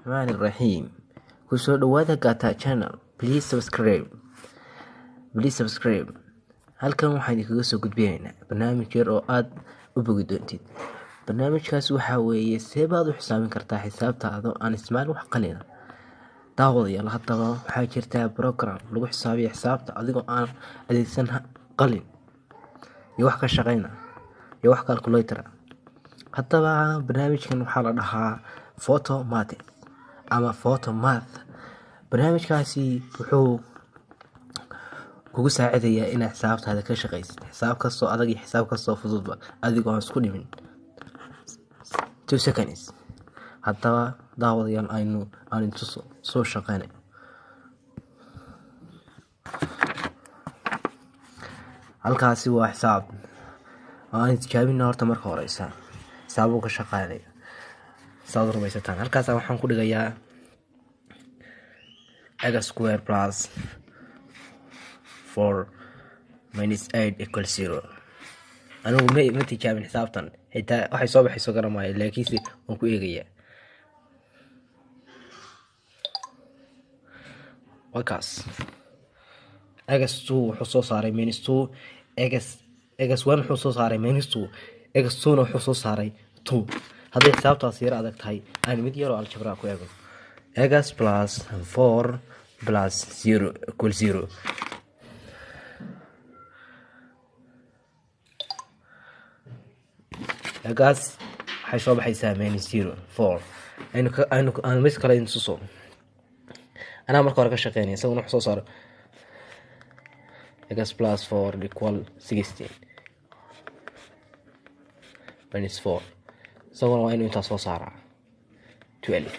Bismillahirrahmanirrahim. Kusoo dhawaada Gata channel. Please subscribe. Halkan waxaan idinkaga soo gudbinaynaa barnaamij yar oo aad u bogi doontid. Barnaamijkaas waxaa weeye seebaad u xisaabin kartaa xisaabtaada aan isticmaal wax qalina. Daawadayaal haddaba waxaa jirta program lagu xisaabiyo xisaabta adigoo aan adeegsan qalin iyo wax ka shaqeyna iyo wax calculator. Haddaba barnaamijkan waxaa la dhahaa Photomatic ama Photomath. Barnaamijkaasi wuxuu kugu saacidayaa inaad xisaabtaada ka shaqeysid xisaab kastoo adag iyo xisaab kastoo fududba adigoo aan isku dhimin 2 seconds. Haddaba daawadayaal aan tuso soo shaqeynay. Halkaasi waa xisaab aan tijaabina horta marka horeysa xisaab ka shaqeynay saad rumaysataan. Halkaas waxaan ku dhigayaa x square plus 4 minus 8 equals 0. anigu ma tijaabin xisaabtan xitaa waxay soo baxayso garamaayo laakiinse waan ku eegayaa. wakaas x2 wuxuu soo saaray minus 2, x1 wuxuu soo saaray minus 2, x2 na wuxuu soo saaray 2. hadday xisaabtaas yar adag tahay aan mid yar oo algebra ku eego. x plus 4 plus 0 equals 0. x waxay soo baxaysaa minus 0 4. aynu mid kale intuso anaa marka hore ka shaqeynaya isaguna wuxuu soo saaray x plus 4 equal 16 minus 4. isaguna waa inuu intaas soo saaraa 12.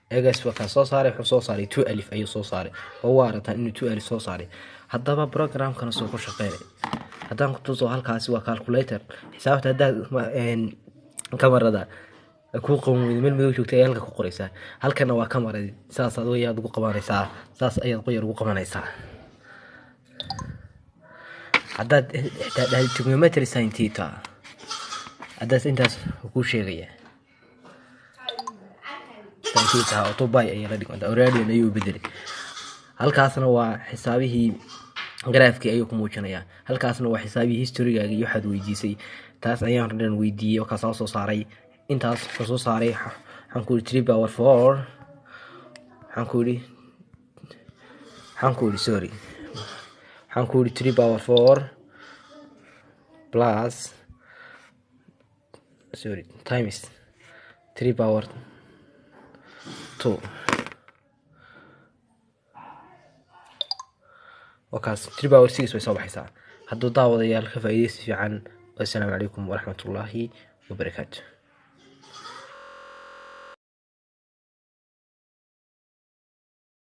x waxa soo saaray wuxuu soo saaray 2 alif ayuu soo saaray oo waa aragtaan inuu 2 alif soo saaray. haddaba programkana soo ku shaqeynay haddaan ku tuso halkaasi waa calculator xisaabta hadda kamarada ku qoomay meel madow joogtay halka ku qoraysaa. halkana waa kamarada saas ayaad ugu qabanaysaa saas ayaad qoyar ugu qabanaysaa. haddaad xitaa trigonometry sin theta haddaad intaas ku sheegaya theta autobay ayaa la dhiganta already ayuu bedelay. halkaasna waa xisaabihii graafkii ayuu ku muujinayaa. halkaasna waa xisaabihii historygaaga iyo waxaad weydiisay taas ayaan rabnaa weydiiyay oo ka soo saaray intaas ka soo saaray waxaan ku 3 power 4 waxaan ku 3 power 4 plus times 3 power 2. wakaas 3 power 6 way soo baxaysaa. hadduu daawadayaal ka faa'iideysi fiican. Assalaamu calaykum waraxmatullaahi wabarakaatuh.